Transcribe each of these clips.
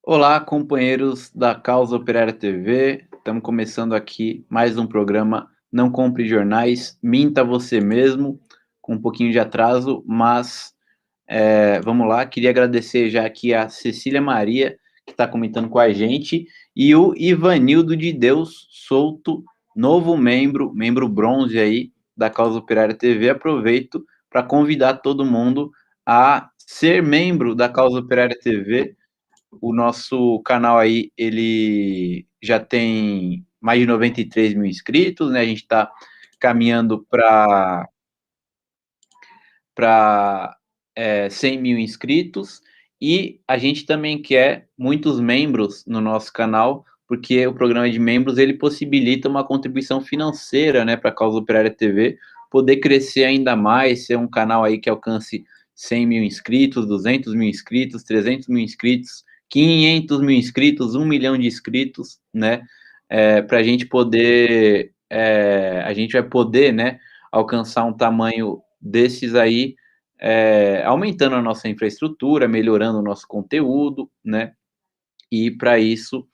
Olá, companheiros da Causa Operária TV. Estamos começando aqui mais um programa Não Compre Jornais, Minta Você Mesmo, com um pouquinho de atraso, mas vamos lá. Queria agradecer já aqui a Cecília Maria, que está comentando com a gente, e o Ivanildo de Deus Souto, novo membro bronze aí da Causa Operária TV. Aproveito para convidar todo mundo a ser membro da Causa Operária TV. O nosso canal aí, ele já tem mais de 93 mil inscritos, né? A gente está caminhando para 100 mil inscritos, e a gente também quer muitos membros no nosso canal, porque o programa de membros, ele possibilita uma contribuição financeira, né, para a Causa Operária TV poder crescer ainda mais, ser um canal aí que alcance 100 mil inscritos, 200 mil inscritos, 300 mil inscritos, 500 mil inscritos, 1 milhão de inscritos, né, para a gente vai poder, né, alcançar um tamanho desses aí, aumentando a nossa infraestrutura, melhorando o nosso conteúdo, né? E para isso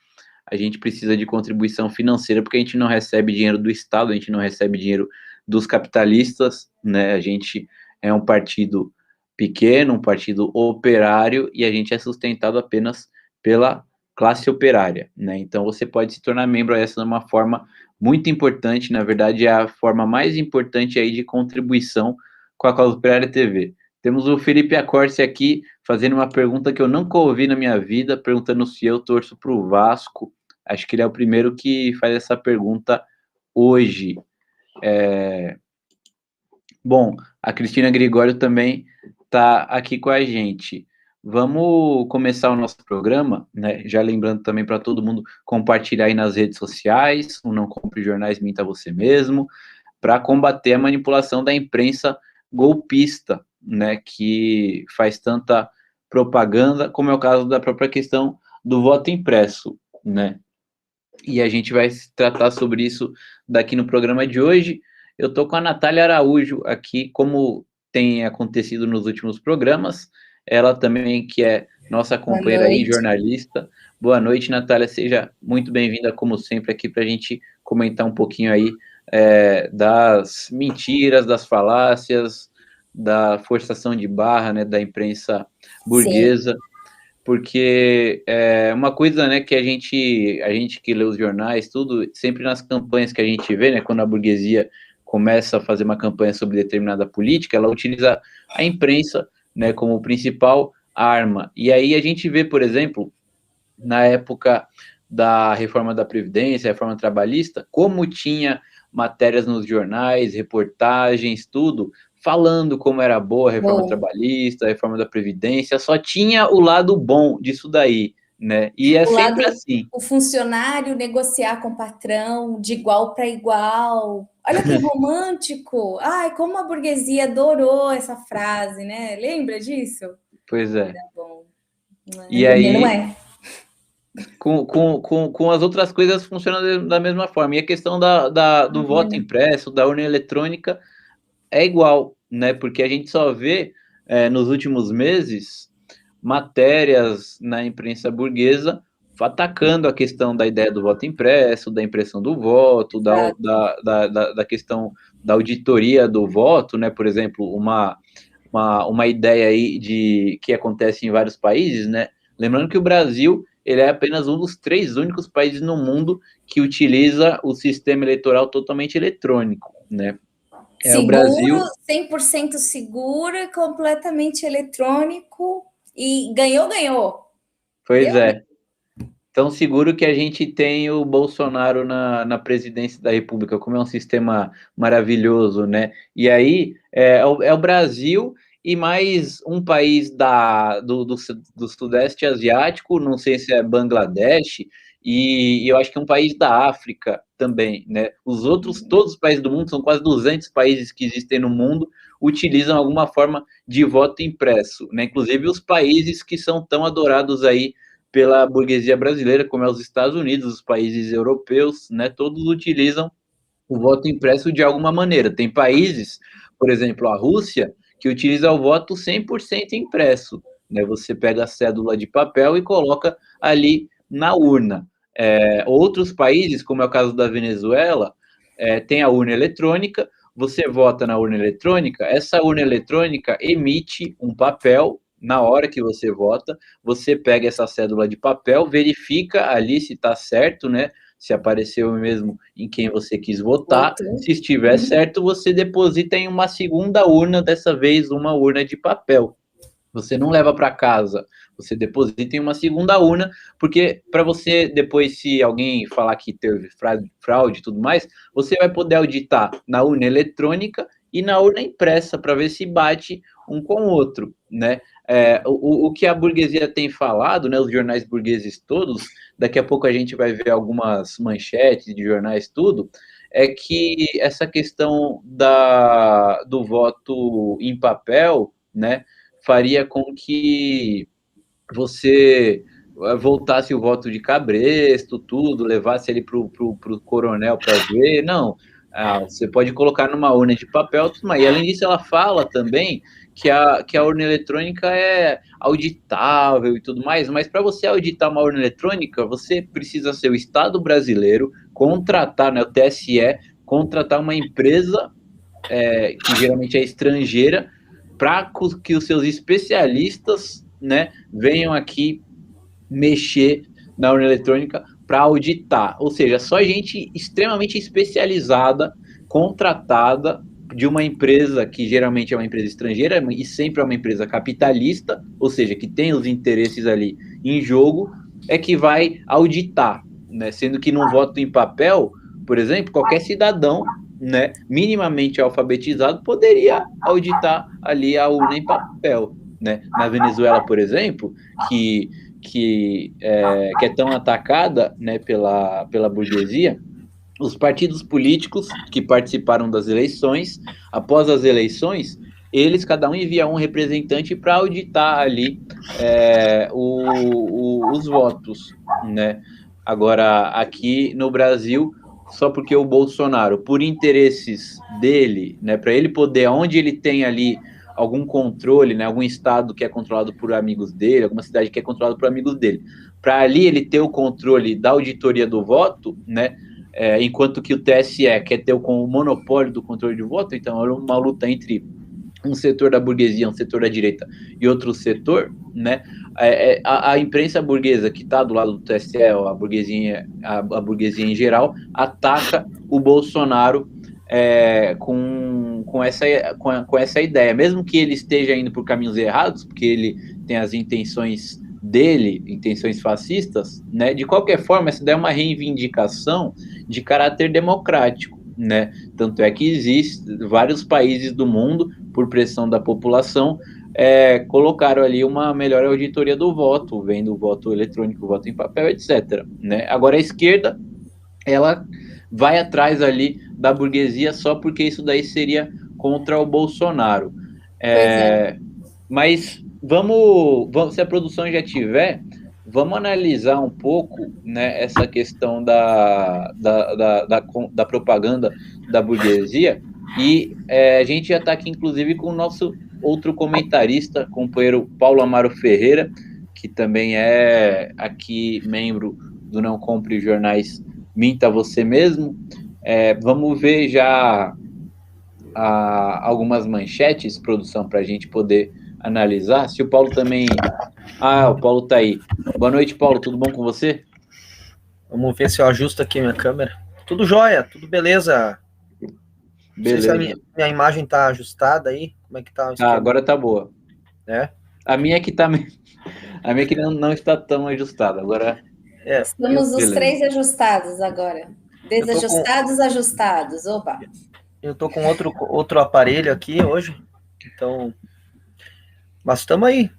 a gente precisa de contribuição financeira, porque a gente não recebe dinheiro do Estado, a gente não recebe dinheiro dos capitalistas, né? A gente é um partido pequeno, um partido operário, e a gente é sustentado apenas pela classe operária, né? Então você pode se tornar membro, essa é uma forma muito importante, na verdade é a forma mais importante aí de contribuição com a Causa Operária TV. Temos o Felipe Acorce aqui fazendo uma pergunta que eu nunca ouvi na minha vida, perguntando se eu torço para o Vasco. Acho que ele é o primeiro que faz essa pergunta hoje. Bom, a Cristina Gregório também está aqui com a gente. Vamos começar o nosso programa, né? Já lembrando também para todo mundo compartilhar aí nas redes sociais, o Não Compre Jornais, Minta Você Mesmo, para combater a manipulação da imprensa golpista, né? Que faz tanta propaganda, como é o caso da própria questão do voto impresso, né? E a gente vai tratar sobre isso daqui no programa de hoje. Eu estou com a Natália Araújo aqui, como tem acontecido nos últimos programas, ela também, que é nossa Boa companheira aí, noite. jornalista. Boa noite, Natália, seja muito bem-vinda, como sempre, aqui para a gente comentar um pouquinho aí das mentiras, das falácias, da forçação de barra, né, da imprensa Sim, burguesa, porque é uma coisa, né, que a gente que lê os jornais, tudo, sempre nas campanhas que a gente vê, né, quando a burguesia começa a fazer uma campanha sobre determinada política, ela utiliza a imprensa, né, como principal arma. E aí a gente vê, por exemplo, na época da reforma da Previdência, reforma trabalhista, como tinha matérias nos jornais, reportagens, tudo, falando como era boa a reforma bom. trabalhista, a reforma da Previdência, só tinha o lado bom disso daí, né? E é O sempre lado, assim. o funcionário negociar com o patrão de igual para igual. Olha que romântico. Ai, como a burguesia adorou essa frase, né? Lembra disso? Pois é. Bom, E não aí, é? com as outras coisas funciona da mesma forma. E a questão do voto impresso, da urna eletrônica, é igual, né? Porque a gente só vê nos últimos meses matérias na imprensa burguesa atacando a questão da ideia do voto impresso, da impressão do voto, da questão da auditoria do voto, né? Por exemplo, uma ideia aí de que acontece em vários países, né? Lembrando que o Brasil, ele é apenas um dos 3 únicos países no mundo que utiliza o sistema eleitoral totalmente eletrônico, né? É o Seguro, Brasil. 100% seguro e completamente eletrônico. E ganhou, ganhou. Pois Deu, é. Tão seguro que a gente tem o Bolsonaro na presidência da República, como é um sistema maravilhoso, né? E aí é o Brasil e mais um país do Sudeste Asiático, não sei se é Bangladesh, e eu acho que é um país da África também, né? Os outros, todos os países do mundo, são quase 200 países que existem no mundo, utilizam alguma forma de voto impresso, né? Inclusive os países que são tão adorados aí pela burguesia brasileira, como é os Estados Unidos, os países europeus, né, todos utilizam o voto impresso de alguma maneira. Tem países, por exemplo, a Rússia, que utiliza o voto 100% impresso, né? Você pega a cédula de papel e coloca ali na urna. Outros países, como é o caso da Venezuela, tem a urna eletrônica, você vota na urna eletrônica, essa urna eletrônica emite um papel na hora que você vota, você pega essa cédula de papel, verifica ali se está certo, né? Se apareceu mesmo em quem você quis votar. Se estiver certo, você deposita em uma segunda urna, dessa vez uma urna de papel. Você não leva para casa, você deposita em uma segunda urna, porque para você depois, se alguém falar que teve fraude e tudo mais, você vai poder auditar na urna eletrônica e na urna impressa para ver se bate um com o outro, né? O que a burguesia tem falado, né, os jornais burgueses todos, daqui a pouco a gente vai ver algumas manchetes de jornais, tudo, é que essa questão do voto em papel, né, faria com que você voltasse o voto de cabresto, tudo, levasse ele para o coronel para ver. Não, você pode colocar numa urna de papel, tudo mais. E além disso, ela fala também que a urna eletrônica é auditável e tudo mais, mas para você auditar uma urna eletrônica, você precisa ser o Estado brasileiro, contratar, né, o TSE, contratar uma empresa que geralmente é estrangeira, para que os seus especialistas, né, venham aqui mexer na urna eletrônica para auditar. Ou seja, só gente extremamente especializada, contratada de uma empresa que geralmente é uma empresa estrangeira e sempre é uma empresa capitalista, ou seja, que tem os interesses ali em jogo, é que vai auditar, né? Sendo que num voto em papel, por exemplo, qualquer cidadão, né, minimamente alfabetizado poderia auditar ali a urna em papel, né? Na Venezuela, por exemplo, que é tão atacada, né, pela burguesia, os partidos políticos que participaram das eleições, após as eleições, eles, cada um envia um representante para auditar ali os votos, né? Agora, aqui no Brasil, só porque o Bolsonaro, por interesses dele, né, para ele poder, onde ele tem ali algum controle, né, algum estado que é controlado por amigos dele, alguma cidade que é controlada por amigos dele, para ali ele ter o controle da auditoria do voto, né, enquanto que o TSE quer ter o monopólio do controle de voto, então é uma luta entre um setor da burguesia, um setor da direita e outro setor, né? A imprensa burguesa que está do lado do TSE, a burguesia em geral, ataca o Bolsonaro com essa ideia, mesmo que ele esteja indo por caminhos errados, porque ele tem as intenções dele, intenções fascistas, né? De qualquer forma, essa ideia é uma reivindicação de caráter democrático, né? Tanto é que existe vários países do mundo, por pressão da população, colocaram ali uma melhor auditoria do voto, vendo o voto eletrônico, o voto em papel, etc. Né? Agora a esquerda, ela vai atrás ali da burguesia só porque isso daí seria contra o Bolsonaro. Mas vamos, se a produção já tiver, vamos analisar um pouco, né, essa questão da propaganda da burguesia, e a gente já está aqui, inclusive, com o nosso outro comentarista, companheiro Paulo Amaro Ferreira, que também é aqui membro do Não Compre Jornais, Minta Você Mesmo. Vamos ver já algumas manchetes, produção, para a gente poder analisar. Se o Paulo também... o Paulo tá aí. Boa noite, Paulo. Tudo bom com você? Vamos ver se eu ajusto aqui minha câmera. Tudo jóia, tudo beleza. Não sei se a minha imagem tá ajustada aí. Como é que tá o esquema? Agora tá boa. A minha que tá... A minha que não está tão ajustada. Agora... Estamos os três ajustados agora. Desajustados, ajustados. Opa! Eu tô com outro aparelho aqui hoje. Então... Mas estamos aí.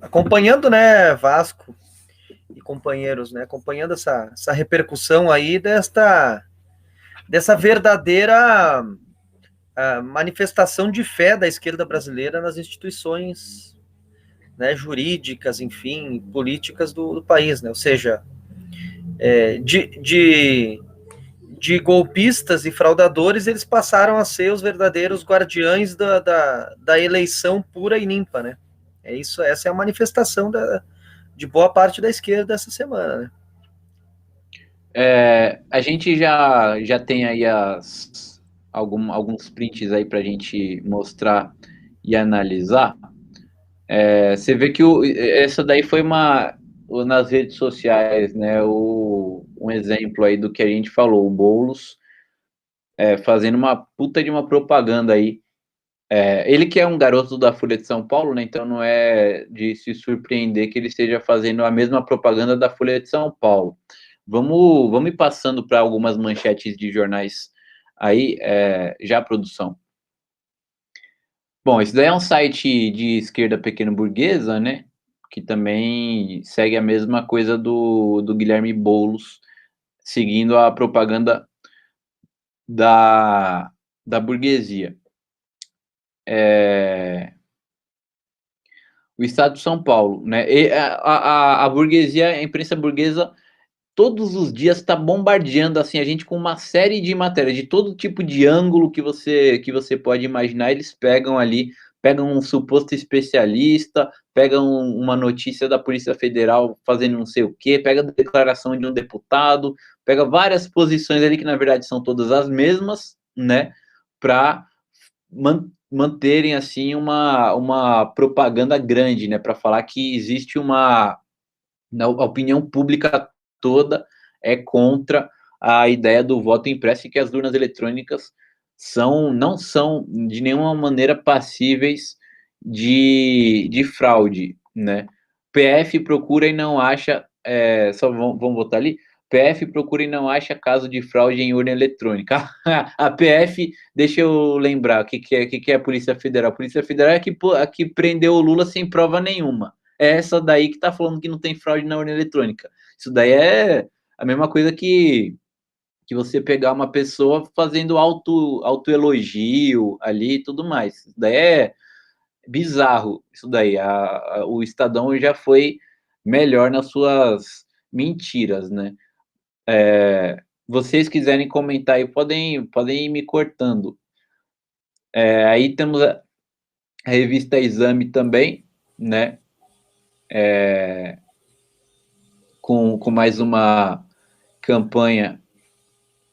Acompanhando, né, Vasco e companheiros, né? Acompanhando essa repercussão aí dessa verdadeira manifestação de fé da esquerda brasileira nas instituições, né, jurídicas, enfim, políticas do país, né? Ou seja, de golpistas e fraudadores, eles passaram a ser os verdadeiros guardiães da eleição pura e limpa, né? É isso, essa é a manifestação de boa parte da esquerda essa semana, né? A gente já tem aí alguns prints aí para a gente mostrar e analisar. Você vê que essa daí foi nas redes sociais, né? Um exemplo aí do que a gente falou, o Boulos fazendo uma puta de uma propaganda aí. Ele que é um garoto da Folha de São Paulo, né? Então não é de se surpreender que ele esteja fazendo a mesma propaganda da Folha de São Paulo. Vamos ir passando para algumas manchetes de jornais aí, já, produção. Bom, esse daí é um site de esquerda pequeno-burguesa, né? Que também segue a mesma coisa do Guilherme Boulos, seguindo a propaganda da burguesia. O Estado de São Paulo, né? E a burguesia, a imprensa burguesa, todos os dias está bombardeando assim a gente com uma série de matérias de todo tipo de ângulo que você pode imaginar. Eles pegam um suposto especialista, pegam uma notícia da Polícia Federal fazendo não sei o quê, pega a declaração de um deputado, pega várias posições ali que na verdade são todas as mesmas, né? Para manterem assim uma propaganda grande, né? Para falar que existe a opinião pública toda é contra a ideia do voto impresso e que as urnas eletrônicas não são de nenhuma maneira passíveis de fraude, né? PF procura e não acha, só vamos votar ali. PF procura e não acha caso de fraude em urna eletrônica. A PF, deixa eu lembrar, o que é a Polícia Federal? A Polícia Federal é a que prendeu o Lula sem prova nenhuma. É essa daí que tá falando que não tem fraude na urna eletrônica. Isso daí é a mesma coisa que você pegar uma pessoa fazendo autoelogio ali e tudo mais. Isso daí é bizarro. Isso daí. O Estadão já foi melhor nas suas mentiras, né? Vocês quiserem comentar aí, podem ir me cortando. Aí temos a revista Exame também, né? Com mais uma campanha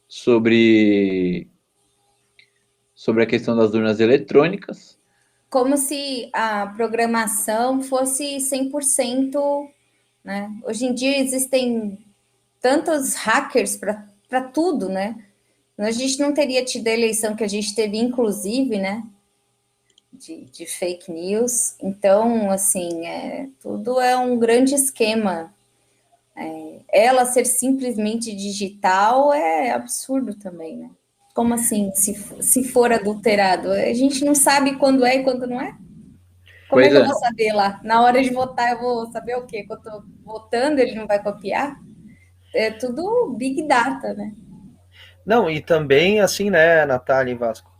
sobre a questão das urnas eletrônicas. Como se a programação fosse 100%, né? Hoje em dia existem tantos hackers para tudo, né? A gente não teria tido a eleição que a gente teve, inclusive, né? De fake news. Então, assim, tudo é um grande esquema. Ela ser simplesmente digital é absurdo também, né? Como assim, se for adulterado? A gente não sabe quando é e quando não é? Como é que eu vou saber lá? Na hora de votar, eu vou saber o quê? Quando eu estou votando, ele não vai copiar? É tudo Big Data, né? Não, e também, assim, né, Natália e Vasco,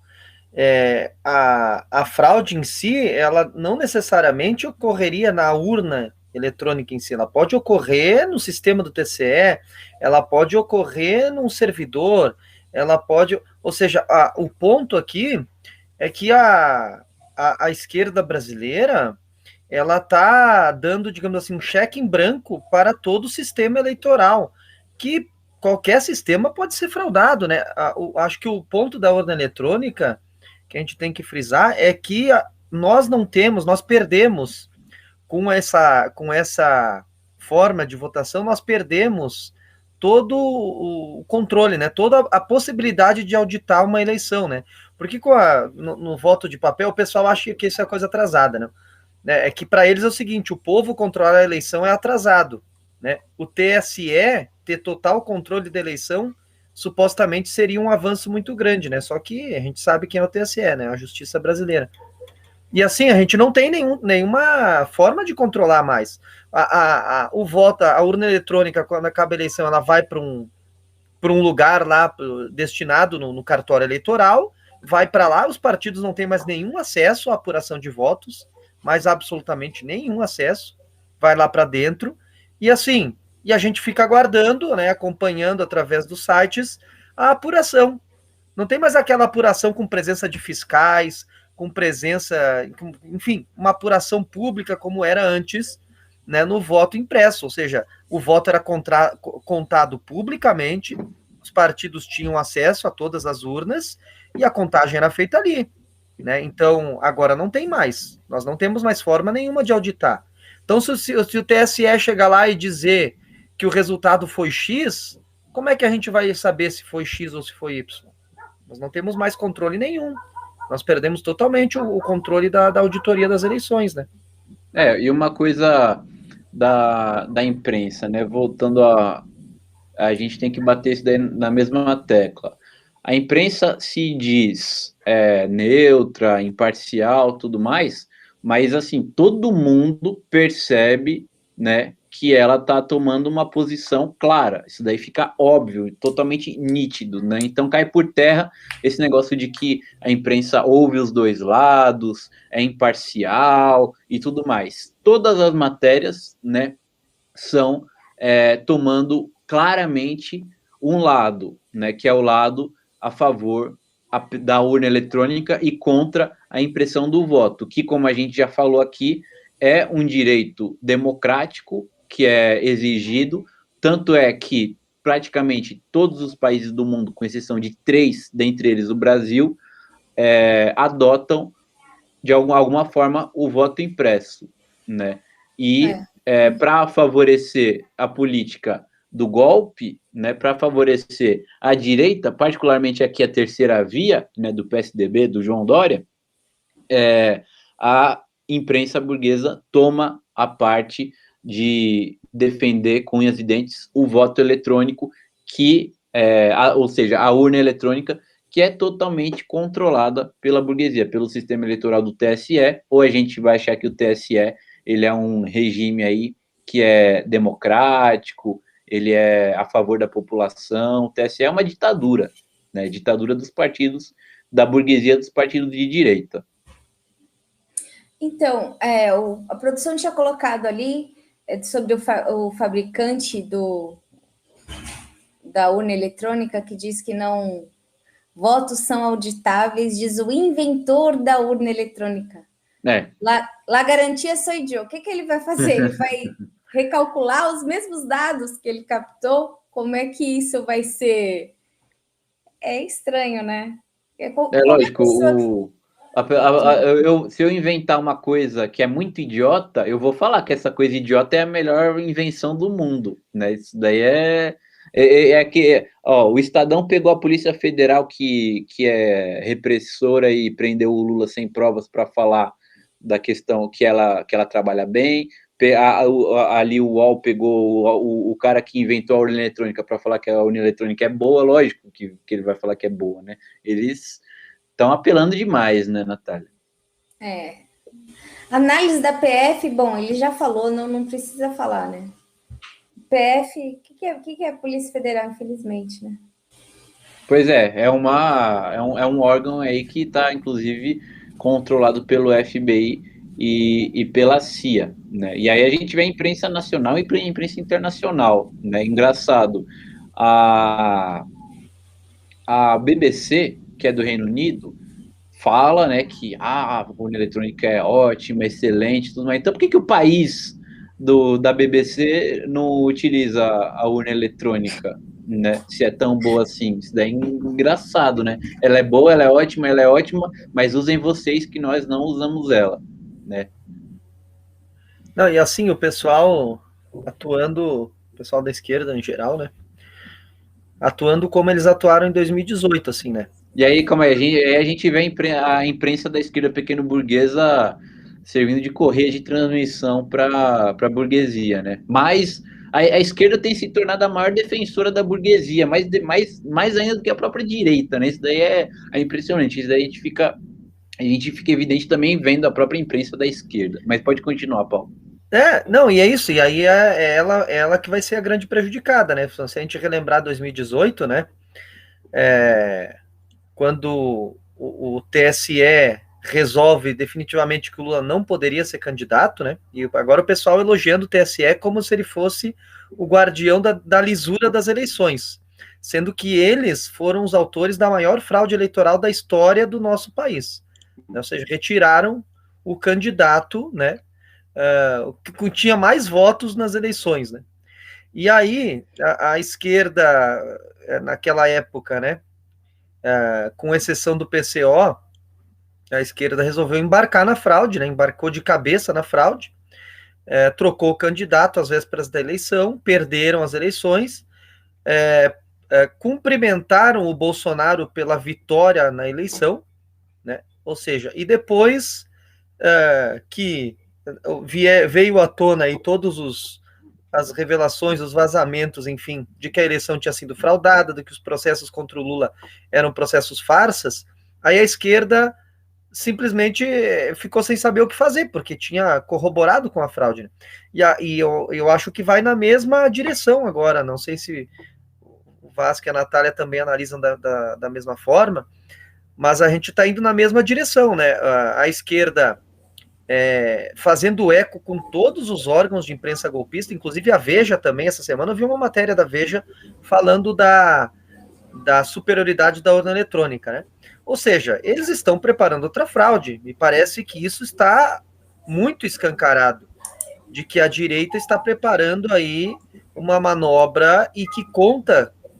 a fraude em si, ela não necessariamente ocorreria na urna eletrônica em si, ela pode ocorrer no sistema do TCE, ela pode ocorrer num servidor, ela pode, ou seja, o ponto aqui é que a esquerda brasileira, ela está dando, digamos assim, um cheque em branco para todo o sistema eleitoral, que qualquer sistema pode ser fraudado, né? Acho que o ponto da urna eletrônica que a gente tem que frisar é que nós perdemos com essa forma de votação, nós perdemos todo o controle, né? Toda a possibilidade de auditar uma eleição, né? Porque no voto de papel o pessoal acha que isso é coisa atrasada, né? É que para eles é o seguinte: o povo controlar a eleição é atrasado, né? O TSE ter total controle da eleição supostamente seria um avanço muito grande, né? Só que a gente sabe quem é o TSE, né? A Justiça Brasileira. E assim, a gente não tem nenhuma forma de controlar mais. O voto, a urna eletrônica, quando acaba a eleição, ela vai para um lugar lá destinado no cartório eleitoral, vai para lá, os partidos não têm mais nenhum acesso à apuração de votos, mas absolutamente nenhum acesso, vai lá para dentro, e assim, e a gente fica aguardando, né, acompanhando através dos sites a apuração. Não tem mais aquela apuração com presença de fiscais, com presença, enfim, uma apuração pública como era antes, né, no voto impresso, ou seja, o voto era contado publicamente, os partidos tinham acesso a todas as urnas e a contagem era feita ali, né? Então, agora não tem mais, nós não temos mais forma nenhuma de auditar. Então, se o TSE chegar lá e dizer que o resultado foi X, como é que a gente vai saber se foi X ou se foi Y? Nós não temos mais controle nenhum. Nós perdemos totalmente o controle da auditoria das eleições, né? E uma coisa da imprensa, né? Voltando a gente tem que bater isso daí na mesma tecla. A imprensa se diz neutra, imparcial, tudo mais, mas assim, todo mundo percebe, né, que ela está tomando uma posição clara. Isso daí fica óbvio, totalmente nítido, né? Então cai por terra esse negócio de que a imprensa ouve os dois lados, é imparcial e tudo mais. Todas as matérias, né, são tomando claramente um lado, né, que é o lado a favor da urna eletrônica e contra a impressão do voto, que, como a gente já falou aqui, é um direito democrático que é exigido, tanto é que praticamente todos os países do mundo, com exceção de 3, dentre eles o Brasil, adotam de alguma forma o voto impresso, né? E para favorecer a política do golpe, né, para favorecer a direita, particularmente aqui a terceira via, né, do PSDB, do João Dória, a imprensa burguesa toma a parte de defender com unhas e dentes o voto eletrônico, ou seja, a urna eletrônica, que é totalmente controlada pela burguesia, pelo sistema eleitoral do TSE, ou a gente vai achar que o TSE ele é um regime aí que é democrático, ele é a favor da população, o TSE é uma ditadura, né? Ditadura dos partidos, da burguesia dos partidos de direita. Então, a produção tinha colocado ali sobre o fabricante da urna eletrônica, que diz que não votos são auditáveis, diz o inventor da urna eletrônica. La garantia sou eu. O que ele vai fazer? Ele vai recalcular os mesmos dados que ele captou? Como é que isso vai ser? É estranho, né? Lógico, se eu inventar uma coisa que é muito idiota, eu vou falar que essa coisa idiota é a melhor invenção do mundo, né? Isso daí que o Estadão pegou a Polícia Federal que é repressora e prendeu o Lula sem provas para falar da questão que ela trabalha bem. Ali o UOL pegou o cara que inventou a urna eletrônica para falar que a urna eletrônica é boa, lógico que ele vai falar que é boa, né? Eles estão apelando demais, né, Natália? Análise da PF, bom, ele já falou, não precisa falar, né? PF, o que é a Polícia Federal, infelizmente, né? Pois é um órgão aí que está, inclusive, controlado pelo FBI e pela CIA, né? E aí a gente vê a imprensa nacional e a imprensa internacional, né? Engraçado, a BBC, que é do Reino Unido, fala, né, que a urna eletrônica é ótima, excelente, tudo mais. Então, por que o país da BBC não utiliza a urna eletrônica, né? Se é tão boa assim? Isso daí é engraçado, né? Ela é boa, ela é ótima, mas usem vocês que nós não usamos ela, né? Não, e assim, o pessoal atuando, o pessoal da esquerda em geral, né? Atuando como eles atuaram em 2018, assim, né? E aí, como a gente vê a imprensa da esquerda pequeno-burguesa servindo de correia de transmissão para a burguesia, né? Mas a esquerda tem se tornado a maior defensora da burguesia, mais ainda do que a própria direita, né? Isso daí é impressionante. Isso daí a gente fica evidente também vendo a própria imprensa da esquerda. Mas pode continuar, Paulo. Não, e é isso, e aí é ela que vai ser a grande prejudicada, né? Se a gente relembrar 2018, né? Quando o TSE resolve definitivamente que o Lula não poderia ser candidato, né? E agora o pessoal elogiando o TSE como se ele fosse o guardião da lisura das eleições, sendo que eles foram os autores da maior fraude eleitoral da história do nosso país. né? Ou seja, retiraram o candidato, né, que tinha mais votos nas eleições, né? E aí, a esquerda, naquela época, né, com exceção do PCO, a esquerda resolveu embarcar na fraude, né, embarcou de cabeça na fraude, trocou o candidato às vésperas da eleição, perderam as eleições, cumprimentaram o Bolsonaro pela vitória na eleição, né? Ou seja, e depois que veio à tona aí as revelações, os vazamentos, enfim, de que a eleição tinha sido fraudada, de que os processos contra o Lula eram processos farsas, aí a esquerda simplesmente ficou sem saber o que fazer, porque tinha corroborado com a fraude. Né? E eu acho que vai na mesma direção agora, não sei se o Vasco e a Natália também analisam da mesma forma, mas a gente está indo na mesma direção, né? A esquerda fazendo eco com todos os órgãos de imprensa golpista, inclusive a Veja também, essa semana eu vi uma matéria da Veja falando da superioridade da urna eletrônica, né? Ou seja, eles estão preparando outra fraude, me parece que isso está muito escancarado, de que a direita está preparando aí uma manobra e que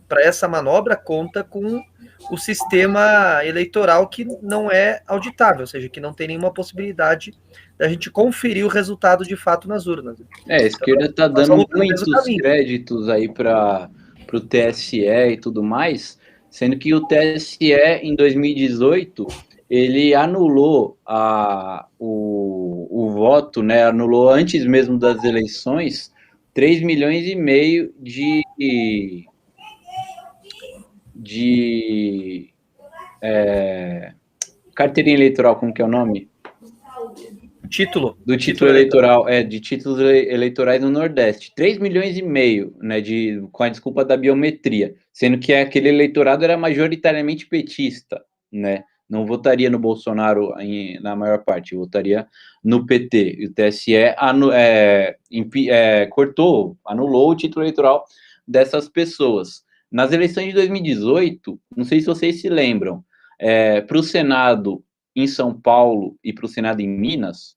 para essa manobra, conta com o sistema eleitoral que não é auditável, ou seja, que não tem nenhuma possibilidade da gente conferir o resultado de fato nas urnas. A esquerda está dando muitos créditos aí para o TSE e tudo mais, sendo que o TSE, em 2018, ele anulou o voto, né, anulou antes mesmo das eleições, 3 milhões e meio de carteirinha eleitoral, como que é o nome? Do título eleitoral, de títulos eleitorais no Nordeste. 3 milhões e meio, né, com a desculpa da biometria, sendo que aquele eleitorado era majoritariamente petista, né, não votaria no Bolsonaro na maior parte, votaria no PT, e o TSE anulou o título eleitoral dessas pessoas. Nas eleições de 2018, não sei se vocês se lembram, para o Senado em São Paulo e para o Senado em Minas,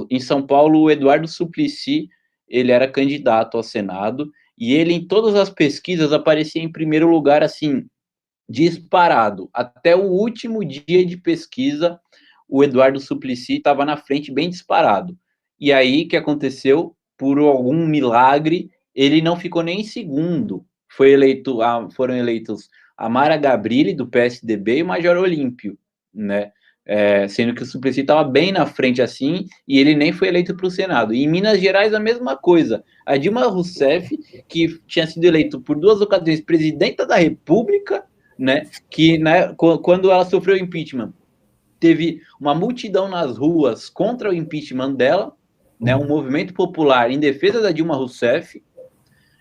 em São Paulo, o Eduardo Suplicy, ele era candidato ao Senado, e ele, em todas as pesquisas, aparecia em primeiro lugar, assim, disparado. Até o último dia de pesquisa, o Eduardo Suplicy estava na frente, bem disparado. E aí, o que aconteceu? Por algum milagre, ele não ficou nem em segundo. Foram eleitos a Mara Gabrilli, do PSDB, e o Major Olímpio, né? Sendo que o Suplicy estava bem na frente assim, e ele nem foi eleito para o Senado. E em Minas Gerais, a mesma coisa. A Dilma Rousseff, que tinha sido eleito por 2 ocasiões presidenta da República, né, que, né, quando ela sofreu impeachment, teve uma multidão nas ruas contra o impeachment dela, né, um movimento popular em defesa da Dilma Rousseff.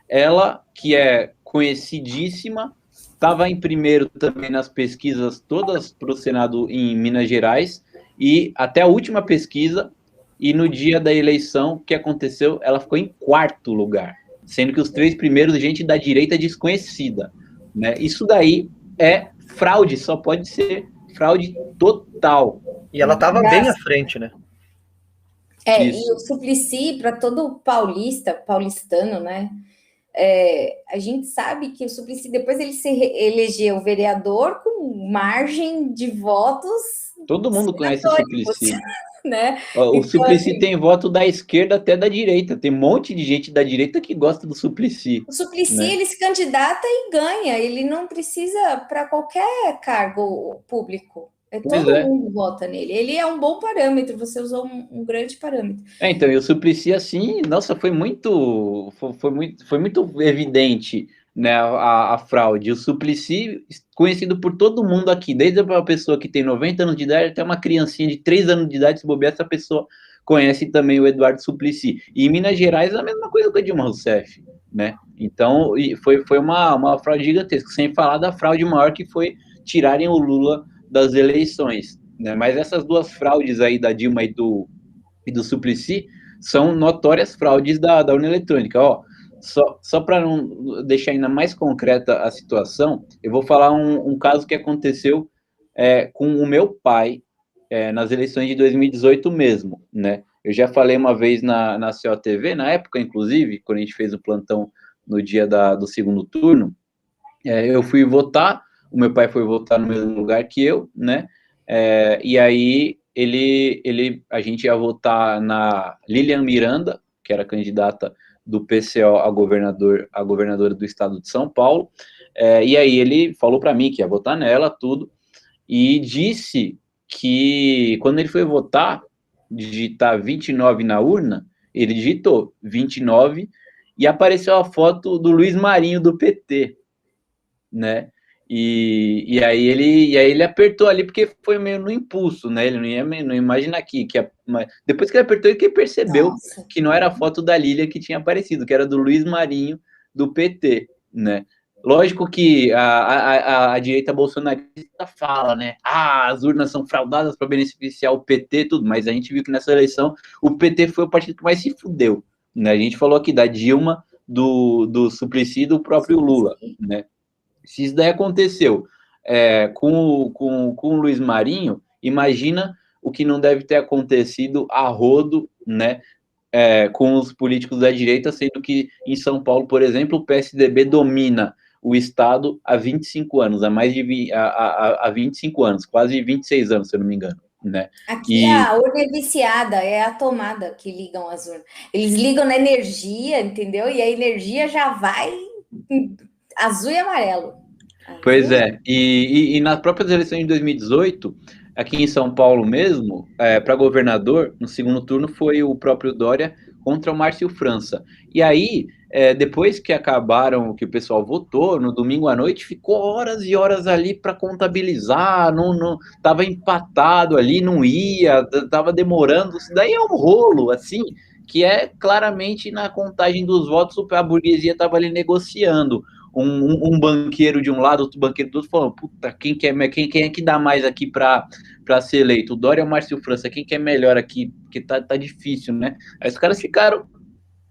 Ela, que é conhecidíssima, estava em primeiro também nas pesquisas todas para o Senado em Minas Gerais, e até a última pesquisa, e no dia da eleição, o que aconteceu? Ela ficou em 4º lugar, sendo que os 3 primeiros, gente da direita desconhecida, né? Isso daí é fraude, só pode ser fraude total. E ela estava bem à frente, né? E o Suplicy, para todo paulistano, né? A gente sabe que o Suplicy, depois ele se elegeu vereador com margem de votos. Todo mundo conhece o Suplicy. Né? O então, Suplicy tem voto da esquerda até da direita. Tem um monte de gente da direita que gosta do Suplicy. O Suplicy, né? Ele se candidata e ganha. Ele não precisa para qualquer cargo público. Todo mundo vota nele. Ele é um bom parâmetro. Você usou um grande parâmetro. Então, e o Suplicy, assim, nossa, foi muito evidente, né, a fraude. O Suplicy, conhecido por todo mundo aqui, desde a pessoa que tem 90 anos de idade até uma criancinha de 3 anos de idade, se bobear, essa pessoa conhece também o Eduardo Suplicy. E em Minas Gerais, a mesma coisa com a Dilma Rousseff, né? Então, foi uma fraude gigantesca, sem falar da fraude maior que foi tirarem o Lula das eleições, né? Mas essas 2 fraudes aí da Dilma e do Suplicy são notórias fraudes da urna eletrônica. Só para não deixar ainda mais concreta a situação, eu vou falar um caso que aconteceu com o meu pai, nas eleições de 2018 mesmo, né? Eu já falei uma vez na COTV, na época, inclusive, quando a gente fez o plantão no dia do segundo turno, eu fui votar, o meu pai foi votar no mesmo lugar que eu, né? E aí a gente ia votar na Lilian Miranda, que era candidata do PCO a governadora do estado de São Paulo, e aí ele falou para mim que ia votar nela, tudo, e disse que quando ele foi votar, digitar 29 na urna, ele digitou 29 e apareceu a foto do Luiz Marinho do PT, né? E aí ele apertou ali porque foi meio no impulso, né? Ele não ia imaginar mas depois que ele apertou, ele que percebeu que não era a foto da Lília que tinha aparecido, que era do Luiz Marinho do PT, né? Lógico que a direita bolsonarista fala, né? As urnas são fraudadas para beneficiar o PT, tudo, mas a gente viu que nessa eleição o PT foi o partido que mais se fudeu, né? A gente falou aqui da Dilma, do Suplicy e do próprio Lula, né? Se isso daí aconteceu com o Luiz Marinho, imagina o que não deve ter acontecido a rodo, né, com os políticos da direita, sendo que em São Paulo, por exemplo, o PSDB domina o Estado há 25 anos, há 25 anos, quase 26 anos, se eu não me engano. Né? Aqui a urna é viciada, é a tomada que ligam as urnas. Eles ligam na energia, entendeu? E a energia já vai azul e amarelo. Pois é, e nas próprias eleições de 2018, aqui em São Paulo mesmo, para governador, no segundo turno foi o próprio Dória contra o Márcio França. E aí, depois que acabaram, que o pessoal votou, no domingo à noite, ficou horas e horas ali para contabilizar, não estava empatado ali, não ia, estava demorando. Isso daí é um rolo, assim, que é claramente na contagem dos votos, a burguesia estava ali negociando. Um banqueiro de um lado, outro banqueiro do outro, falando, puta, quem é que dá mais aqui para ser eleito? O Dória ou o Márcio França? Quem que é melhor aqui? Porque tá difícil, né? Aí os caras ficaram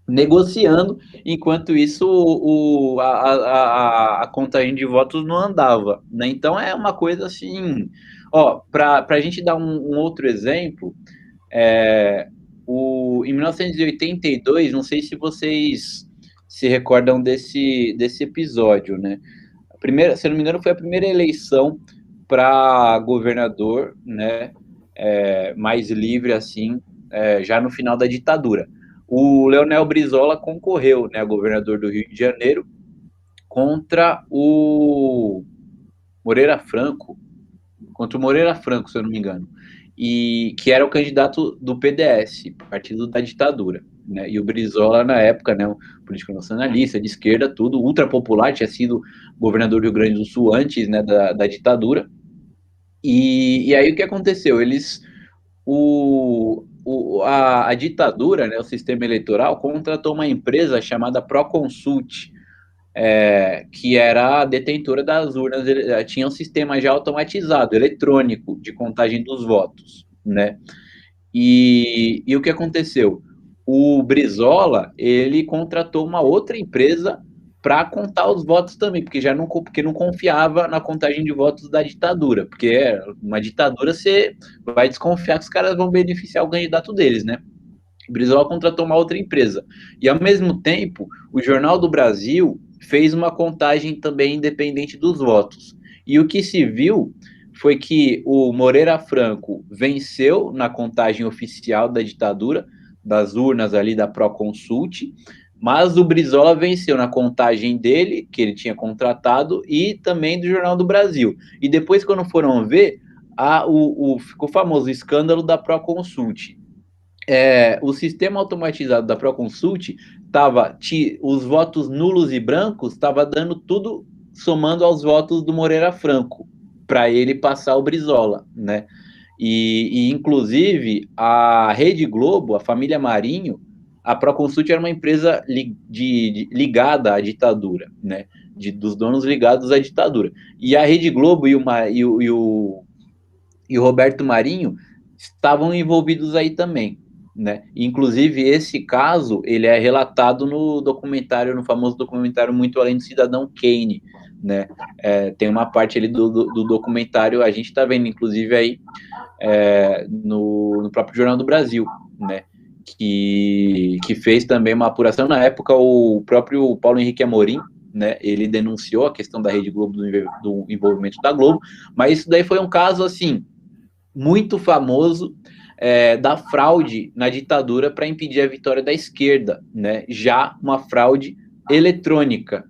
negociando, enquanto isso a contagem de votos não andava, né? Então é uma coisa assim, para a gente dar um outro exemplo, em 1982, não sei se vocês se recordam desse episódio, né? Se eu não me engano, foi a primeira eleição para governador, né? Mais livre, assim, já no final da ditadura. O Leonel Brizola concorreu, né, a governador do Rio de Janeiro, contra o Moreira Franco, se eu não me engano, e que era o candidato do PDS, partido da ditadura. Né? E o Brizola, na época, né, um político nacionalista, de esquerda, tudo, ultra popular, tinha sido governador do Rio Grande do Sul antes, né, da ditadura. E aí o que aconteceu? A ditadura, né, o sistema eleitoral, contratou uma empresa chamada Proconsult, que era a detentora das urnas, tinha um sistema já automatizado, eletrônico, de contagem dos votos. Né? E o que aconteceu? O Brizola, ele contratou uma outra empresa para contar os votos também, porque não confiava na contagem de votos da ditadura, porque uma ditadura você vai desconfiar que os caras vão beneficiar o candidato deles, né? O Brizola contratou uma outra empresa. E, ao mesmo tempo, o Jornal do Brasil fez uma contagem também independente dos votos. E o que se viu foi que o Moreira Franco venceu na contagem oficial da ditadura, das urnas ali da Proconsult, mas o Brizola venceu na contagem dele, que ele tinha contratado, e também do Jornal do Brasil. E depois, quando foram ver, ficou famoso o escândalo da Proconsult. O sistema automatizado da Proconsult os votos nulos e brancos estava dando tudo somando aos votos do Moreira Franco, para ele passar o Brizola, né? E inclusive, a Rede Globo, a família Marinho, a Proconsult era uma empresa ligada à ditadura, né? Dos donos ligados à ditadura. E a Rede Globo e o Roberto Marinho estavam envolvidos aí também. Né? Inclusive, esse caso ele é relatado no famoso documentário Muito Além do Cidadão Kane, né? Tem uma parte ali do documentário, a gente está vendo, inclusive, aí no próprio Jornal do Brasil, né? Que fez também uma apuração. Na época, o próprio Paulo Henrique Amorim, né, ele denunciou a questão da Rede Globo, do envolvimento da Globo, mas isso daí foi um caso, assim, muito famoso, da fraude na ditadura para impedir a vitória da esquerda, né? Já uma fraude eletrônica.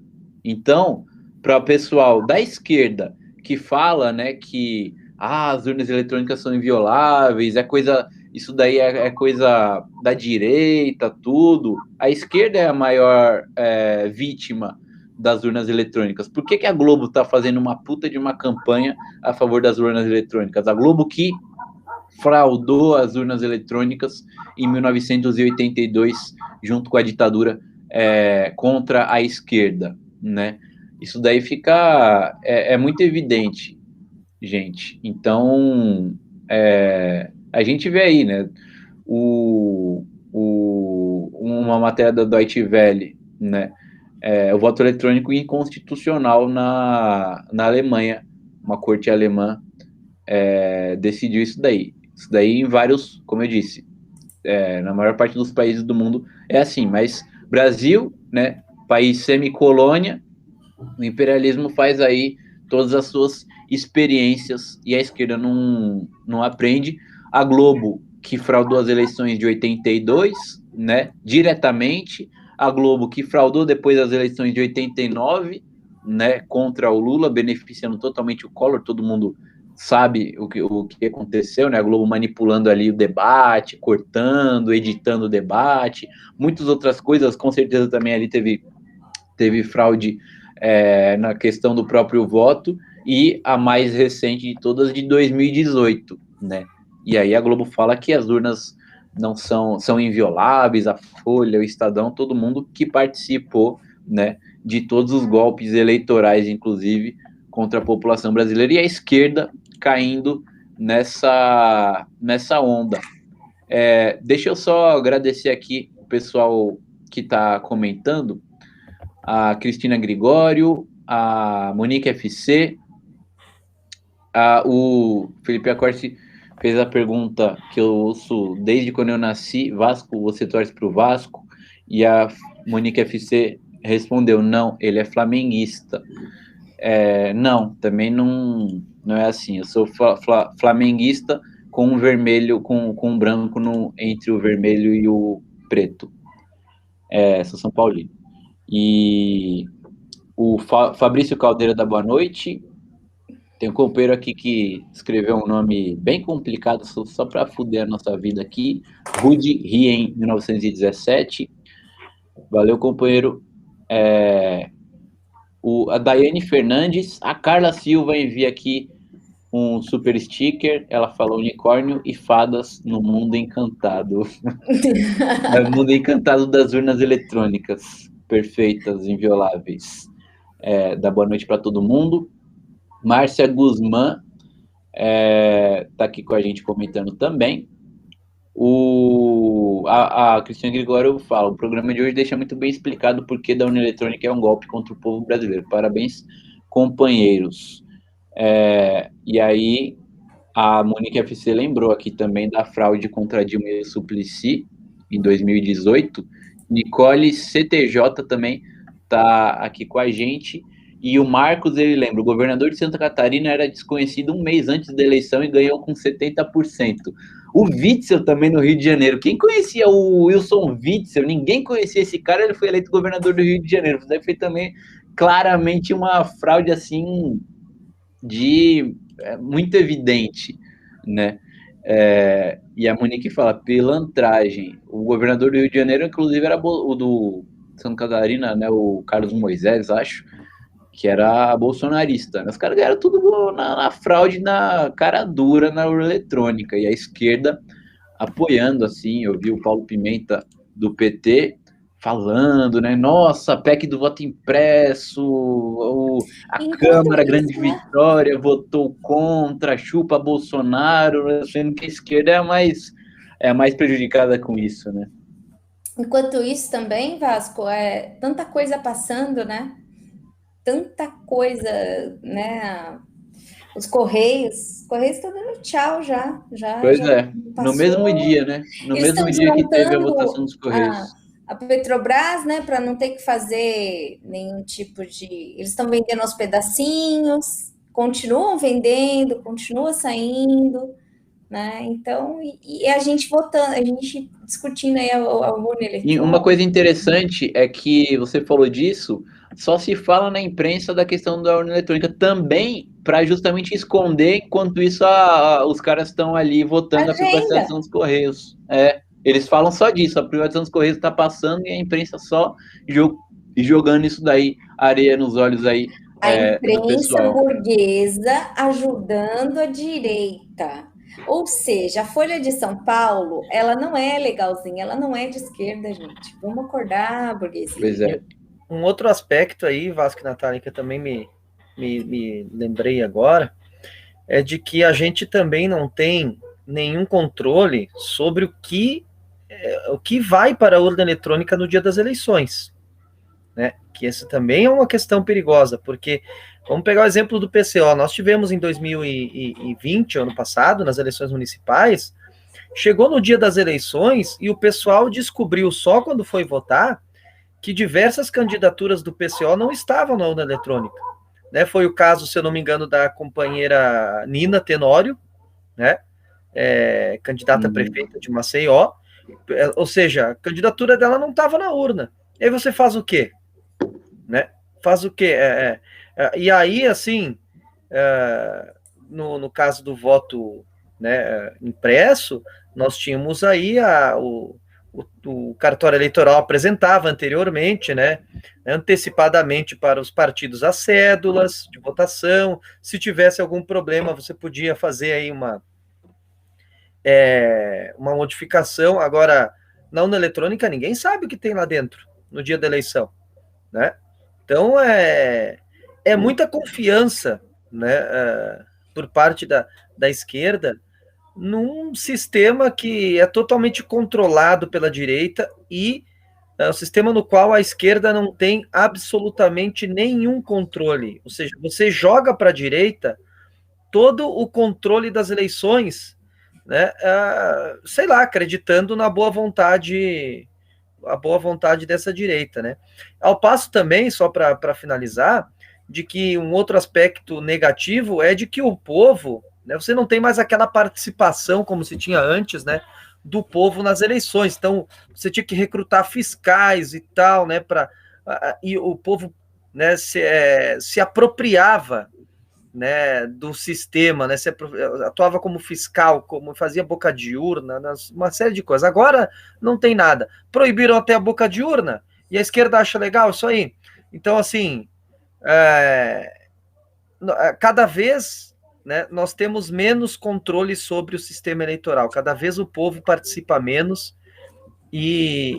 Então, para o pessoal da esquerda que fala, né, que as urnas eletrônicas são invioláveis, isso daí é coisa da direita, tudo. A esquerda é a maior vítima das urnas eletrônicas. Por que a Globo está fazendo uma puta de uma campanha a favor das urnas eletrônicas? A Globo que fraudou as urnas eletrônicas em 1982, junto com a ditadura, contra a esquerda, né? Isso daí fica muito evidente, gente. Então, a gente vê aí, né? Uma matéria da Deutsche Welle, né? O voto eletrônico inconstitucional na Alemanha, uma corte alemã decidiu isso daí. Isso daí em vários, como eu disse, na maior parte dos países do mundo é assim, mas Brasil, né, país semicolônia, o imperialismo faz aí todas as suas experiências e a esquerda não aprende. A Globo, que fraudou as eleições de 82, né, diretamente, a Globo que fraudou depois as eleições de 89, né, contra o Lula, beneficiando totalmente o Collor, todo mundo sabe o que aconteceu, né? A Globo manipulando ali o debate, cortando, editando o debate, muitas outras coisas, com certeza também ali teve fraude na questão do próprio voto, e a mais recente de todas, de 2018, né? E aí a Globo fala que as urnas não são invioláveis, a Folha, o Estadão, todo mundo que participou, né, de todos os golpes eleitorais, inclusive, contra a população brasileira, e a esquerda caindo nessa onda. Deixa eu só agradecer aqui o pessoal que está comentando, a Cristina Gregório, a Monique FC, o Felipe Acorte fez a pergunta que eu ouço desde quando eu nasci: Vasco, você torce para o Vasco? E a Monique FC respondeu: não, ele é flamenguista. Não, também não é assim. Eu sou flamenguista com um vermelho, com um branco entre o vermelho e o preto. Sou São Paulino. E o Fabrício Caldeira da Boa Noite. Tem um companheiro aqui que escreveu um nome bem complicado, só para fuder a nossa vida aqui. Rudy Rien, 1917. Valeu, companheiro. A Daiane Fernandes, a Carla Silva envia aqui um super sticker. Ela falou unicórnio e fadas no mundo encantado. O mundo encantado das urnas eletrônicas, perfeitas, invioláveis. Dá boa noite para todo mundo. Márcia Guzmán está aqui com a gente comentando também. A Cristina Gregório fala: o programa de hoje deixa muito bem explicado por que da urna eletrônica é um golpe contra o povo brasileiro. Parabéns, companheiros. E aí, a Monique FC lembrou aqui também da fraude contra Dilma e Suplicy, em 2018. Nicole CTJ também está aqui com a gente. E o Marcos, ele lembra: o governador de Santa Catarina era desconhecido um mês antes da eleição e ganhou com 70%. O Witzel também no Rio de Janeiro. Quem conhecia o Wilson Witzel? Ninguém conhecia esse cara, ele foi eleito governador do Rio de Janeiro. Isso daí foi também claramente uma fraude assim muito evidente, né? E a Monique fala: pilantragem. O governador do Rio de Janeiro, inclusive, era o do Santa Catarina, né? O Carlos Moisés, acho, que era bolsonarista. Os caras ganharam tudo na fraude, na cara dura, na urna eletrônica. E a esquerda apoiando, assim. Eu vi o Paulo Pimenta, do PT, falando, né? Nossa, PEC do voto impresso, a Câmara, grande vitória, votou contra, chupa Bolsonaro, sendo que a esquerda é a mais prejudicada com isso, né? Enquanto isso também, Vasco, tanta coisa passando, né? tanta coisa, né? Os Correios estão dando tchau já. Pois Já é, no passou. mesmo dia, né? No Eles estão mesmo dia que teve a votação desmontando dos Correios. a Petrobras, né, para não ter que fazer nenhum tipo de. Eles estão vendendo aos pedacinhos, continuam vendendo, continua saindo, né? Então, e a gente votando, a gente discutindo aí a urna E uma coisa eletrônica. interessante é que você falou disso, só se fala na imprensa da questão da urna eletrônica também para justamente esconder, enquanto isso os caras estão ali votando a Agenda. privatização dos Correios. Eles falam só disso, a privatização dos Correios está passando e a imprensa só jogando isso daí, areia nos olhos aí A do imprensa pessoal. burguesa ajudando a direita. Ou seja, a Folha de São Paulo, ela não é legalzinha, ela não é de esquerda, gente. Vamos acordar, burguesia. Pois é. Um outro aspecto aí, Vasco e Natália, que eu também me lembrei agora, é de que a gente também não tem nenhum controle sobre o que vai para a urna eletrônica no dia das eleições, né? Que essa também é uma questão perigosa, porque vamos pegar o exemplo do PCO. Nós tivemos em 2020, ano passado, nas eleições municipais, chegou no dia das eleições e o pessoal descobriu só quando foi votar que diversas candidaturas do PCO não estavam na urna eletrônica. Né? Foi o caso, se eu não me engano, da companheira Nina Tenório, né? Candidata a prefeita de Maceió, ou seja, a candidatura dela não estava na urna. E aí você faz o quê? Né? Faz o quê? E aí, assim, no caso do voto, né, impresso, nós tínhamos aí o cartório eleitoral apresentava anteriormente, né, antecipadamente para os partidos as cédulas de votação. Se tivesse algum problema, você podia fazer aí uma modificação. Agora, na urna eletrônica, ninguém sabe o que tem lá dentro no dia da eleição, né? Então, é muita confiança, né, por parte da esquerda num sistema que é totalmente controlado pela direita e é um sistema no qual a esquerda não tem absolutamente nenhum controle. Ou seja, você joga para a direita todo o controle das eleições, né, sei lá, acreditando na boa vontade, a boa vontade dessa direita, né? Ao passo também, só para finalizar, de que um outro aspecto negativo é de que o povo, né, você não tem mais aquela participação como se tinha antes, né, do povo nas eleições. Então, você tinha que recrutar fiscais e tal, né, e o povo, né, se apropriava, né, do sistema, né, atuava como fiscal, como fazia boca de urna, uma série de coisas. Agora não tem nada. Proibiram até a boca de urna e a esquerda acha legal isso aí. Então, assim, cada vez, né, nós temos menos controle sobre o sistema eleitoral. Cada vez o povo participa menos e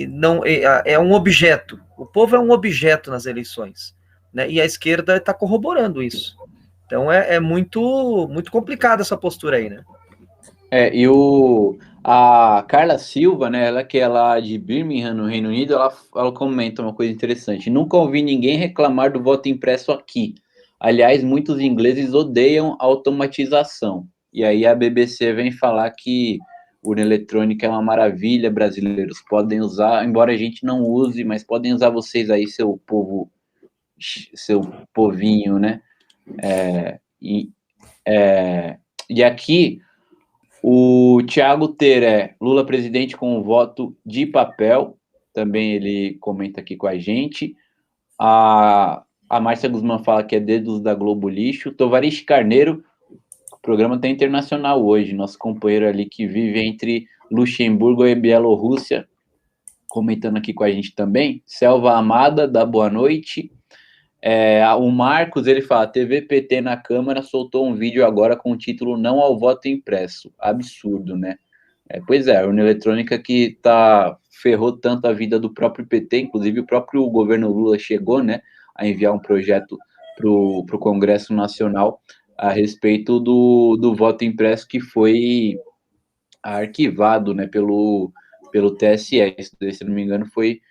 não é um objeto. O povo é um objeto nas eleições. Né, e a esquerda está corroborando isso. Então é muito, muito complicada essa postura aí, né? E a Carla Silva, né, ela que é lá de Birmingham, no Reino Unido, ela comenta uma coisa interessante. Nunca ouvi ninguém reclamar do voto impresso aqui. Aliás, muitos ingleses odeiam a automatização. E aí a BBC vem falar que urna eletrônica é uma maravilha, brasileiros podem usar, embora a gente não use, mas podem usar vocês aí, seu povo, seu povinho, né? E aqui o Thiago Teré, Lula presidente com o voto de papel, também ele comenta aqui com a gente. A Márcia Guzmán fala que é dedos da Globo lixo. Tovarish Carneiro, o programa está internacional hoje, nosso companheiro ali que vive entre Luxemburgo e Bielorrússia, comentando aqui com a gente também. Selva Amada, da boa noite. O Marcos, ele fala, TV PT na Câmara soltou um vídeo agora com o título Não ao voto impresso. Absurdo, né? Pois é, a urna eletrônica que ferrou tanto a vida do próprio PT, inclusive o próprio governo Lula chegou, né, a enviar um projeto para o Congresso Nacional a respeito do voto impresso que foi arquivado, né, pelo TSE, se não me engano foi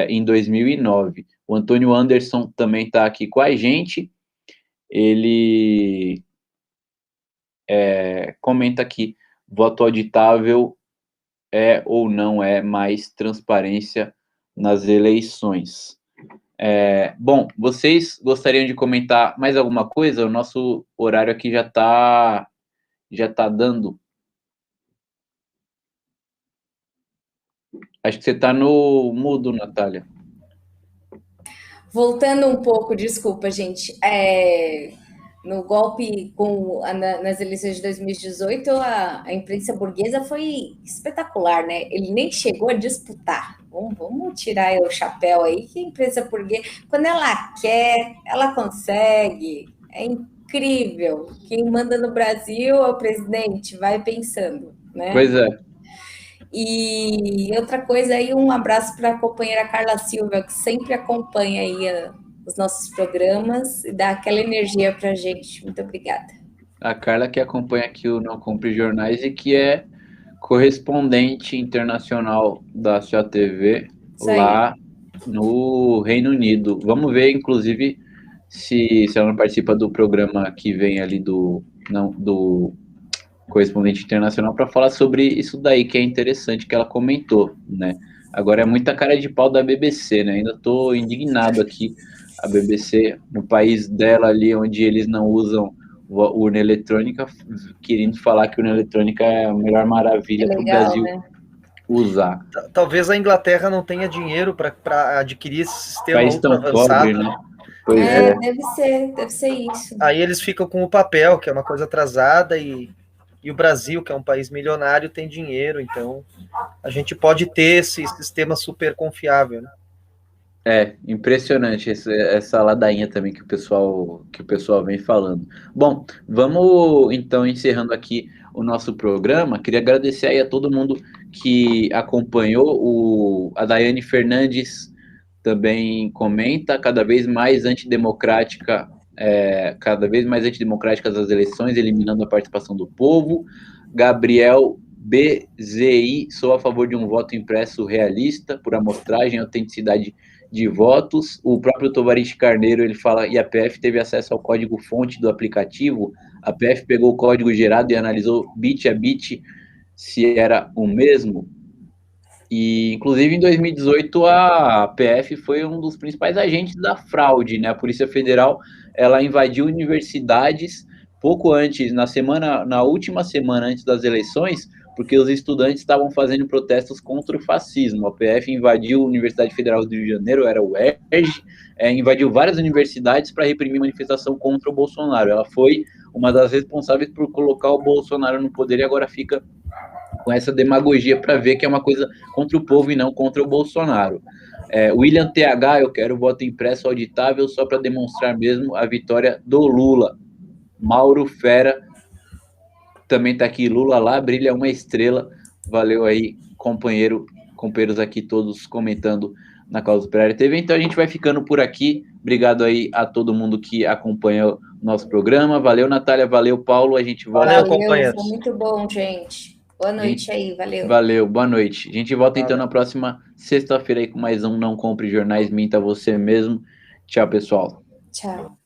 em 2009. O Antônio Anderson também está aqui com a gente. Ele comenta aqui, voto auditável é ou não é mais transparência nas eleições. Bom, vocês gostariam de comentar mais alguma coisa? O nosso horário aqui já tá dando. Acho que você está no mudo, Natália. Voltando um pouco, desculpa, gente. No golpe nas eleições de 2018, a imprensa burguesa foi espetacular, né? Ele nem chegou a disputar. Vamos tirar o chapéu aí, que a imprensa burguesa, quando ela quer, ela consegue. É incrível. Quem manda no Brasil é o presidente, vai pensando, né? Pois é. E outra coisa aí, um abraço para a companheira Carla Silva, que sempre acompanha aí os nossos programas e dá aquela energia para a gente. Muito obrigada. A Carla, que acompanha aqui o Não Compre Jornais e que é correspondente internacional da sua TV lá no Reino Unido. Vamos ver, inclusive, se ela não participa do programa que vem ali do correspondente internacional para falar sobre isso daí, que é interessante, que ela comentou, né? Agora é muita cara de pau da BBC, né? Ainda estou indignado aqui, a BBC, no país dela ali, onde eles não usam urna eletrônica, querendo falar que urna eletrônica é a melhor maravilha para o Brasil, né, usar. Talvez a Inglaterra não tenha dinheiro para adquirir esse sistema país tão pobre, né? Pois é. Deve ser isso. Aí eles ficam com o papel, que é uma coisa atrasada, e o Brasil, que é um país milionário, tem dinheiro, então a gente pode ter esse sistema super confiável, né? Impressionante essa ladainha também que o pessoal vem falando. Bom, vamos então encerrando aqui o nosso programa. Queria agradecer aí a todo mundo que acompanhou. A Daiane Fernandes também comenta, cada vez mais antidemocráticas as eleições, eliminando a participação do povo. Gabriel BZI, sou a favor de um voto impresso realista, por amostragem e autenticidade de votos. O próprio Tovarich Carneiro, ele fala, e a PF teve acesso ao código-fonte do aplicativo, a PF pegou o código gerado e analisou bit a bit se era o mesmo. E, inclusive, em 2018, a PF foi um dos principais agentes da fraude, né? A Polícia Federal, ela invadiu universidades pouco antes, na última semana antes das eleições, porque os estudantes estavam fazendo protestos contra o fascismo. A PF invadiu a Universidade Federal do Rio de Janeiro, era o UERJ, invadiu várias universidades para reprimir manifestação contra o Bolsonaro. Ela foi uma das responsáveis por colocar o Bolsonaro no poder e agora fica com essa demagogia para ver que é uma coisa contra o povo e não contra o Bolsonaro. William TH, eu quero voto impresso auditável só para demonstrar mesmo a vitória do Lula. Mauro Fera também está aqui, Lula lá, brilha uma estrela. Valeu aí, companheiros aqui todos comentando na Causa Operária TV. Então a gente vai ficando por aqui. Obrigado aí a todo mundo que acompanha o nosso programa. Valeu, Natália, valeu, Paulo. A gente volta. Valeu, companheiros. Foi muito bom, gente. Boa noite aí, valeu. Valeu, boa noite. A gente volta então na próxima sexta-feira aí com mais um Não Compre Jornais, minta você mesmo. Tchau, pessoal. Tchau.